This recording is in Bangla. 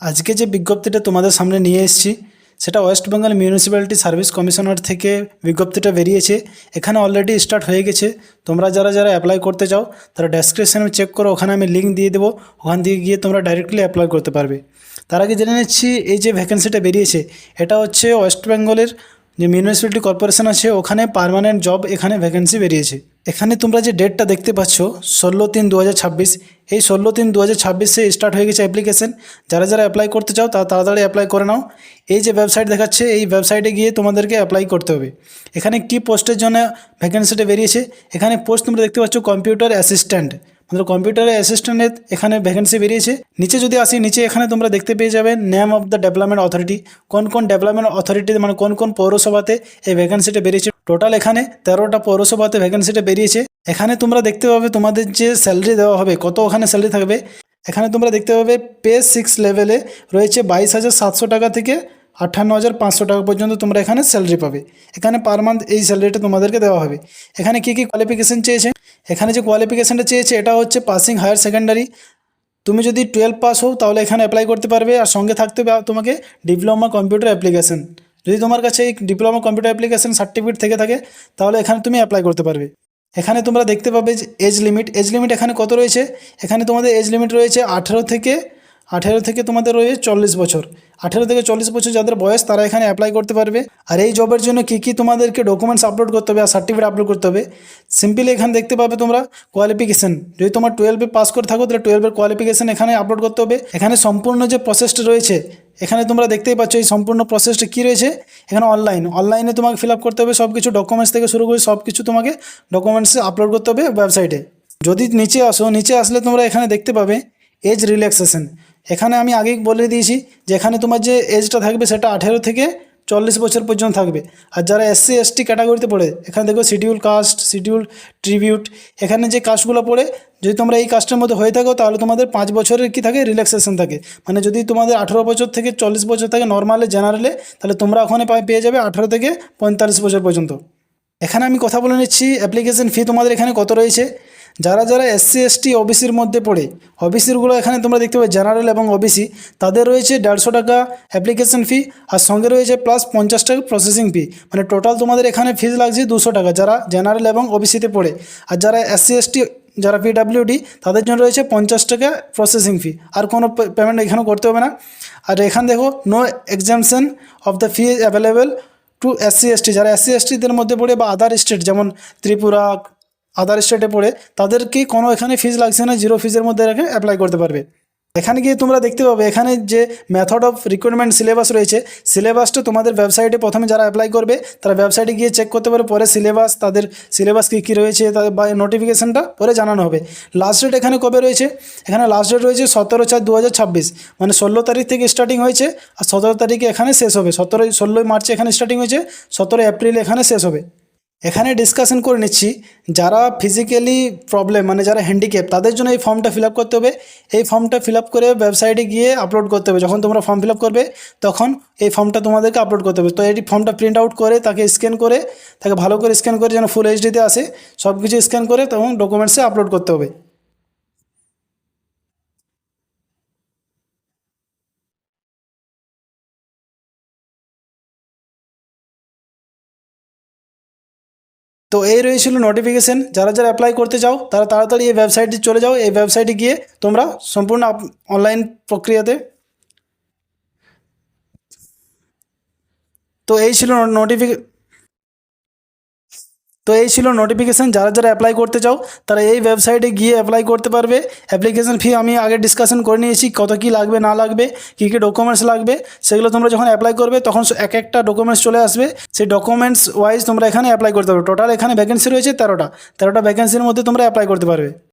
আজকে যে বিজ্ঞপ্তিটা তোমাদের সামনে নিয়ে এসেছি সেটা West Bengal municipality service commissioner থেকে বিজ্ঞপ্তিটা বেরিয়েছে। এখানে অলরেডি স্টার্ট হয়ে গেছে। তোমরা যারা যারা অ্যাপ্লাই করতে চাও তারা ডেসক্রিপশনে চেক করো, ওখানে আমি লিঙ্ক দিয়ে দেবো, ওখান থেকে গিয়ে তোমরা ডাইরেক্টলি অ্যাপ্লাই করতে পারবে। তার আগে জেনে নিচ্ছি এই যে ভ্যাকেন্সিটা বেরিয়েছে এটা হচ্ছে ওয়েস্ট বেঙ্গলের যে মিউনিসিপ্যালিটি কর্পোরেশন আছে ওখানে পার্মানেন্ট জব এখানে ভ্যাকেন্সি বেরিয়েছে। এখানে তোমরা যে ডেটটা দেখতে পাচ্ছ 16/3/2026, এই 16/3/2026 স্টার্ট হয়ে গেছে অ্যাপ্লিকেশন। যারা যারা অ্যাপ্লাই করতে চাও তারা তাড়াতাড়ি অ্যাপ্লাই করে নাও। এই যে ওয়েবসাইট দেখাচ্ছে এই ওয়েবসাইটে গিয়ে তোমাদেরকে অ্যাপ্লাই করতে হবে। এখানে কি পোস্টের জন্য ভ্যাকেন্সিটা বেরিয়েছে, এখানে পোস্ট তোমরা দেখতে পাচ্ছ কম্পিউটার অ্যাসিস্ট্যান্ট, মানে কম্পিউটারের অ্যাসিস্ট্যান্টের এখানে ভ্যাকেন্সি বেরিয়েছে। নিচে যদি আসি, নিচে এখানে তোমরা দেখতে পেয়ে যাবে name of the development authority, কোন কোন ডেভেলপমেন্ট অথরিটি মানে কোন কোন পৌরসভাতে এই ভ্যাকেন্সিটা বেরিয়েছে। টোটাল এখানে 13টা পৌরসভাতে ভ্যাকেন্সিটা বেরিয়েছে। এখানে তোমরা দেখতে পাবে তোমাদের যে স্যালারি দেওয়া হবে কত ওখানে স্যালারি থাকবে। এখানে তোমরা দেখতে পাবে পে 6 লেভেলে রয়েছে 22,700 টাকা থেকে 58,500 টাকা পর্যন্ত তোমরা এখানে স্যালারি পাবে। এখানে পার মান্থ এই স্যালারিটা তোমাদেরকে দেওয়া হবে। এখানে কী কী কোয়ালিফিকেশান চেয়েছে, এখানে যে কোয়ালিফিকেশানটা চেয়েছে এটা হচ্ছে পাসিং হায়ার সেকেন্ডারি। তুমি যদি 12 পাস হও তাহলে এখানে অ্যাপ্লাই করতে পারবে, আর সঙ্গে থাকতে হবে তোমাকে ডিপ্লোমা কম্পিউটার অ্যাপ্লিকেশন। যদি তোমার কাছে এই ডিপ্লোমা কম্পিউটার অ্যাপ্লিকেশন সার্টিফিকেট থেকে থাকে তাহলে এখানে তুমি অ্যাপ্লাই করতে পারবে। এখানে তোমরা দেখতে পাবে যে এজ লিমিট এখানে কত রয়েছে। এখানে তোমাদের এজ লিমিট রয়েছে 18 থেকে তোমাদের রয়েছে 40 বছর। 18 থেকে 40 বছর যাদের বয়স তারা এখানে অ্যাপ্লাই করতে পারবে। আর এই জবের জন্য কী কী তোমাদেরকে ডকুমেন্টস আপলোড করতে হবে আর সার্টিফিকেট আপলোড করতে হবে, সিম্পলি এখানে দেখতে পাবে তোমরা কোয়ালিফিকেশান। যদি তোমার 12 পাস করে থাকো তাহলে 12-এর কোয়ালিফিকেশান এখানে আপলোড করতে হবে। এখানে সম্পূর্ণ যে প্রসেসটা রয়েছে এখানে তোমরা দেখতেই পাচ্ছ এই সম্পূর্ণ প্রসেসটা কী রয়েছে। এখানে অনলাইনে তোমাকে ফিল আপ করতে হবে সব কিছু, ডকুমেন্টস থেকে শুরু করে সব কিছু তোমাকে ডকুমেন্টসে আপলোড করতে হবে ওয়েবসাইটে। যদি নিচে আসো, নিচে আসলে তোমরা এখানে দেখতে পাবে এজ রিল্যাক্সেশন। এখানে আমি আগেই বলে দিয়েছি যে এখানে তোমার যে এজটা থাকবে সেটা 18 থেকে 40 বছর পর্যন্ত থাকবে। আর যারা SC ST ক্যাটাগরিতে পড়ে এখানে দেখো শিডিউল কাস্ট, শিডিউল ট্রিবিউট, এখানে যে কাস্টগুলো পড়ে যদি তোমরা এই কাস্টের মধ্যে হয়ে থাকো তাহলে তোমাদের 5 বছরের কি থাকে রিল্যাক্সেশন থাকে। মানে যদি তোমাদের 18 বছর থেকে 40 বছর থাকে নর্মালে জেনারেলে, তাহলে তোমরা ওখানে পেয়ে যাবে 18 থেকে 45 বছর পর্যন্ত। এখানে আমি কথা বলে নিচ্ছি অ্যাপ্লিকেশন ফি তোমাদের এখানে কত রয়েছে। যারা যারা SC ST OBCর মধ্যে পড়ে, OBCরগুলো এখানে তোমরা দেখতে পাবে জেনারেল এবং OBC, তাদের রয়েছে 150 টাকা অ্যাপ্লিকেশন ফি, আর সঙ্গে রয়েছে প্লাস 50 টাকা প্রসেসিং ফি। মানে টোটাল তোমাদের এখানে ফিজ লাগছে 200 টাকা যারা জেনারেল এবং OBCতে পড়ে। আর যারা SC ST যারা PWD তাদের জন্য রয়েছে 50 টাকা প্রসেসিং ফি, আর কোনো পেমেন্ট এখানে করতে হবে না। আর এখানে দেখো no exemption of the fee available to SC ST, যারা SC STদের মধ্যে পড়ে বা আদার স্টেট যেমন ত্রিপুরা আদার স্টেটে পড়ে তাদেরকে কোনো এখানে ফিজ লাগছে না, 0 ফিজের মধ্যে রেখে অ্যাপ্লাই করতে পারবে। এখানে গিয়ে তোমরা দেখতে পাবে এখানে যে মেথড অফ রিক্রুটমেন্ট সিলেবাস রয়েছে, সিলেবাসটা তোমাদের ওয়েবসাইটে প্রথমে যারা অ্যাপ্লাই করবে তারা ওয়েবসাইটে গিয়ে চেক করতে পারে, পরে তাদের সিলেবাস কী রয়েছে তাদের বা নোটিফিকেশানটা পরে জানানো হবে। লাস্ট ডেট এখানে কবে রয়েছে, এখানে লাস্ট ডেট রয়েছে 17/4/2026, মানে 16 তারিখ থেকে স্টার্টিং হয়েছে আর 17 তারিখে এখানে শেষ হবে। 16 মার্চে এখানে স্টার্টিং হয়েছে, 17 এপ্রিল এখানে শেষ হবে। এখানে ডিসকাশন করে নিচ্ছি যারা ফিজিক্যালি প্রবলেম মানে যারা হ্যান্ডিক্যাপ তাদের জন্য এই ফর্মটা ফিল আপ করতে হবে। এই ফর্মটা ফিল আপ করে ওয়েবসাইটে গিয়ে আপলোড করতে হবে। যখন তোমরা ফর্ম ফিল আপ করবে তখন এই ফর্মটা তোমাদেরকে আপলোড করতে হবে। তো এই ফর্মটা প্রিন্ট আউট করে তাকে স্ক্যান করে তাকে ভালো করে স্ক্যান করে যেন ফুল এইচডিতে আসে, সব কিছু স্ক্যান করে তখন ডকুমেন্টসে আপলোড করতে হবে। তো এই রয়েছিল নোটিফিকেশন। যারা যারা অ্যাপ্লাই করতে চাও তারা তাড়াতাড়ি এই ওয়েবসাইটে চলে যাও, এই ওয়েবসাইটে গিয়ে তোমরা সম্পূর্ণ অনলাইন প্রক্রিয়াতে। তো এই ছিল নোটিফিকে তো এই ছিল নোটিফিকেশান। যারা যারা অ্যাপ্লাই করতে চাও তারা এই ওয়েবসাইটে গিয়ে অ্যাপ্লাই করতে পারবে। অ্যাপ্লিকেশন ফি আমি আগে ডিসকাশন করে নিয়েছি কত কী লাগবে না লাগবে, কী কী ডকুমেন্টস লাগবে, সেগুলো তোমরা যখন অ্যাপ্লাই করবে তখন এক একটা ডকুমেন্টস চলে আসবে। সেই ডকুমেন্টস ওয়াইজ তোমরা এখানে অ্যাপ্লাই করতে পারবে। টোটাল এখানে ভ্যাকেন্সি রয়েছে 13টা ভ্যাকেন্সির মধ্যে তোমরা অ্যাপ্লাই করতে পারবে।